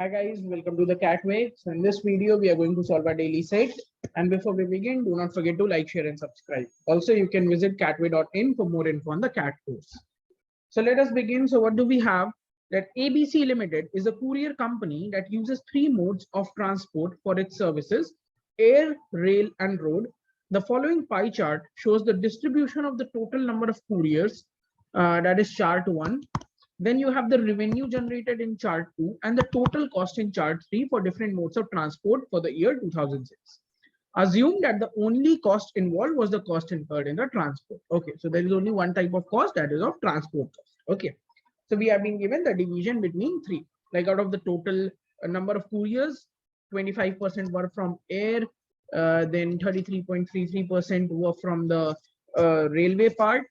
Hi guys, welcome to the Catway. So in this video, we are going to solve a daily set. And before we begin, do not forget to like, share, and subscribe. Also, you can visit catway.in for more info on the CAT course. So let us begin. So what do we have? That ABC Limited is a courier company that uses three modes of transport for its services: air, rail, and road. The following pie chart shows the distribution of the total number of couriers, that is chart 1. Then you have the revenue generated in chart 2 and the total cost in chart 3 for different modes of transport for the year 2006. Assume that the only cost involved was the cost incurred in the transport. Okay, so there is only one type of cost, that is of transport cost. Okay, so we have been given the division between three. Like out of the total number of couriers, 25% were from air, then 33.33% were from the railway part,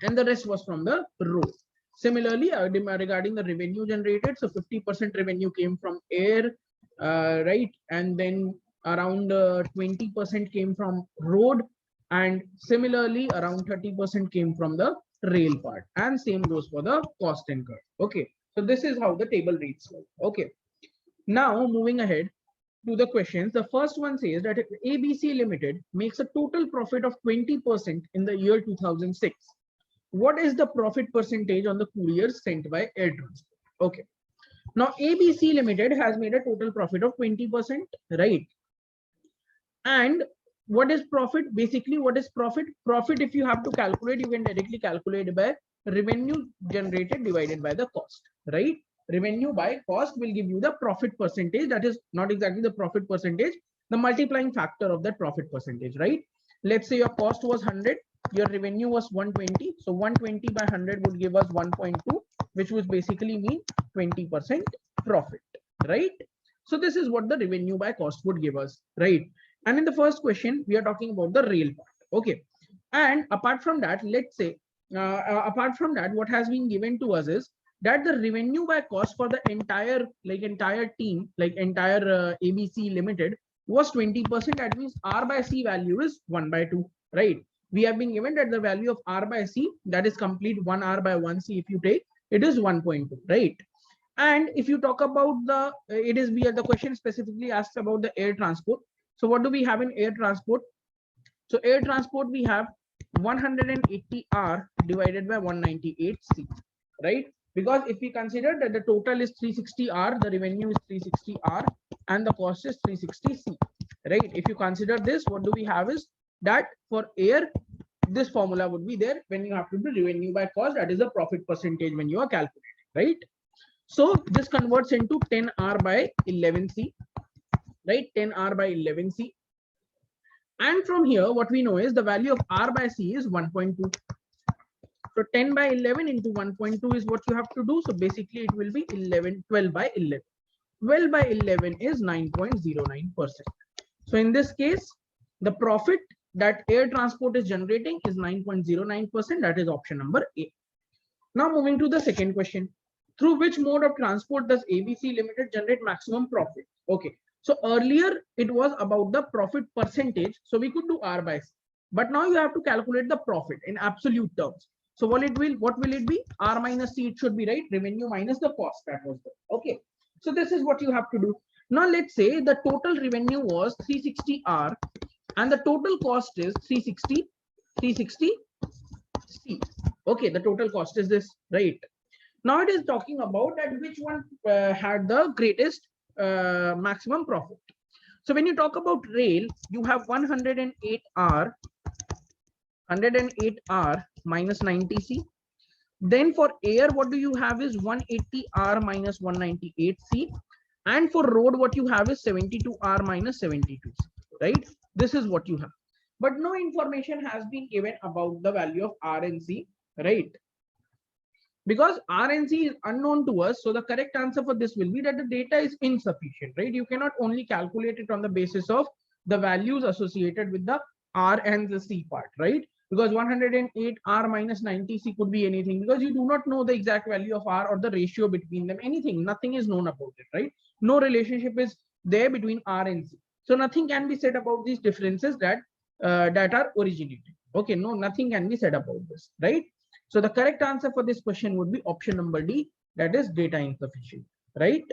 and the rest was from the road. Similarly, regarding the revenue generated, so 50% revenue came from air, right? And then around 20% came from road, and similarly around 30% came from the rail part, and same goes for the cost incurred. Okay, so this is how the table reads. Okay, now moving ahead to the questions. The first one says that ABC Limited makes a total profit of 20% in the year 2006. What is the profit percentage on the couriers sent by air transport? Okay, now ABC Limited has made a total profit of 20%, right? And what is profit? Basically, what is profit? Profit, if you have to calculate, you can directly calculate by revenue generated divided by the cost, right? Revenue by cost will give you the profit percentage. That is not exactly the profit percentage, the multiplying factor of that profit percentage, right? Let's say your cost was 100, your revenue was 120. So 120 by 100 would give us 1.2, which would basically mean 20% profit, right? So this is what the revenue by cost would give us, right? And in the first question, we are talking about the rail part. Okay. And apart from that, let's say, apart from that, what has been given to us is that the revenue by cost for the entire team, like entire ABC Limited, was 20%. That means R by C value is 1/2, right? We have been given that the value of R by C, that is complete 1 R by 1 C, if you take, it is 1.2, right? And if you talk about the, the question specifically asks about the air transport. So what do we have in air transport? So air transport, we have 180 R divided by 198 C, right? Because if we consider that the total is 360 R, the revenue is 360 R, and the cost is 360 C, right? If you consider this, what do we have is that for air, this formula would be there when you have to do revenue by cost, that is the profit percentage when you are calculating, right? So this converts into 10 R by 11 C, right? 10 R by 11 C. And from here, what we know is the value of R by C is 1.2. So 10 by 11 into 1.2 is what you have to do. So basically it will be 12 by 11. 12 by 11 is 9.09%. So in this case, the profit that air transport is generating is 9.09%. That is option number A. Now moving to the second question. Through which mode of transport does ABC Limited generate maximum profit? Okay. So earlier it was about the profit percentage. So we could do R by C. But now you have to calculate the profit in absolute terms. So what will it be? R minus C, it should be, right? Revenue minus the cost that was there. Okay. So this is what you have to do. Now let's say the total revenue was 360 R and the total cost is 360 C. Okay, the total cost is this, right? Now it is talking about that which one had the greatest maximum profit. So when you talk about rail, you have 108 R minus 90 C. Then for air, what do you have is 180 R minus 198 C. And for road, what you have is 72 R minus 72 C, right? This is what you have. But no information has been given about the value of R and C, right? Because R and C is unknown to us, so the correct answer for this will be that the data is insufficient, right? You cannot only calculate it on the basis of the values associated with the R and the C part, right? Because 108 R minus 90 C could be anything, because you do not know the exact value of R or the ratio between them, anything, nothing is known about it, right? No relationship is there between R and C. So nothing can be said about these differences that are originated. Okay, no, nothing can be said about this, right? So the correct answer for this question would be option number D, that is data insufficient. right?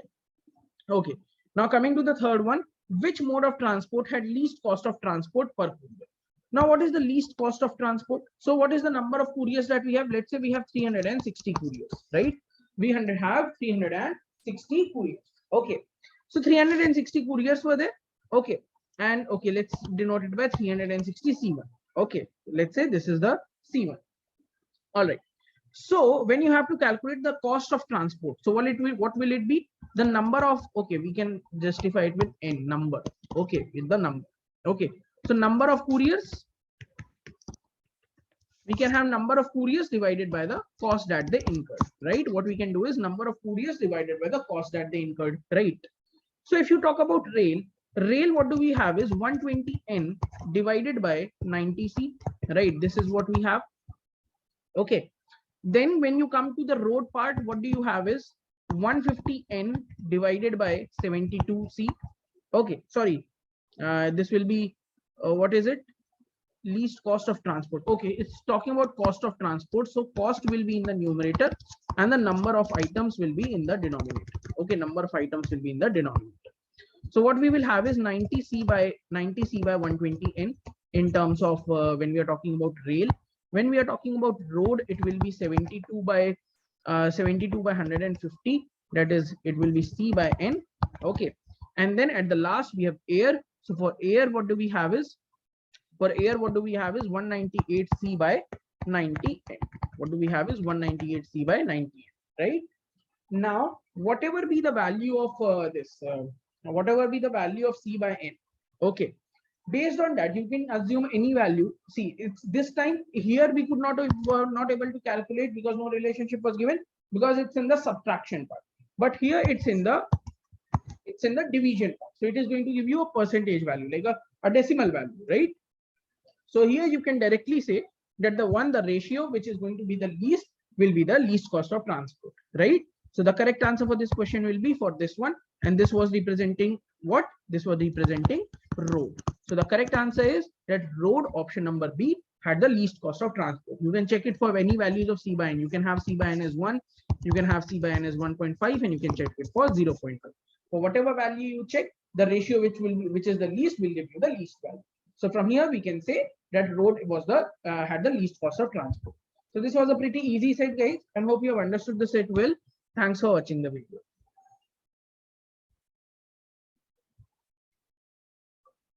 Okay. Now coming to the third one, which mode of transport had least cost of transport per courier? Now, what is the least cost of transport? So what is the number of couriers that we have? Let's say we have 360 couriers, right? We have 360 couriers. Okay. So 360 couriers were there. Okay. And okay, let's denote it by 360 C1. Okay. Let's say this is the C1. All right. So when you have to calculate the cost of transport, so what will it be? The number of, okay, we can justify it with n number. Okay, with the number. Okay. So number of couriers, we can have number of couriers divided by the cost that they incurred, right? What we can do is number of couriers divided by the cost that they incurred, right? So if you talk about rail, what do we have is 120n divided by 90c, right? This is what we have. Okay. Then when you come to the road part, what do you have is 150n divided by 72c. Okay, sorry. This will be, what is it? Least cost of transport. Okay, it's talking about cost of transport. So cost will be in the numerator and the number of items will be in the denominator. Okay, number of items will be in the denominator. So what we will have is 90c by 120n in terms of when we are talking about rail. When we are talking about road, it will be 72 by 150. That is, it will be c by n. Okay, and then at the last we have air. So for air, what do we have is 198c by 90n. What do we have is 198c by 90n, right? Now, whatever be the value of whatever be the value of c by n, okay, based on that you can assume any value. See, it's this time here we could not able to calculate because no relationship was given, because it's in the subtraction part, but here it's in the division part. So it is going to give you a percentage value, like a decimal value, right? So here you can directly say that the ratio which is going to be the least will be the least cost of transport, right? So the correct answer for this question will be for this one, and this was representing what? This was representing road. So the correct answer is that road, option number B, had the least cost of transport. You can check it for any values of c by n. You can have c by n as 1, you can have c by n as 1.5, and you can check it for 0.5. For whatever value you check, the ratio which is the least will give you the least value. So from here we can say that road was had the least cost of transport. So this was a pretty easy set, guys, and hope you have understood the set well. Thanks for watching the video.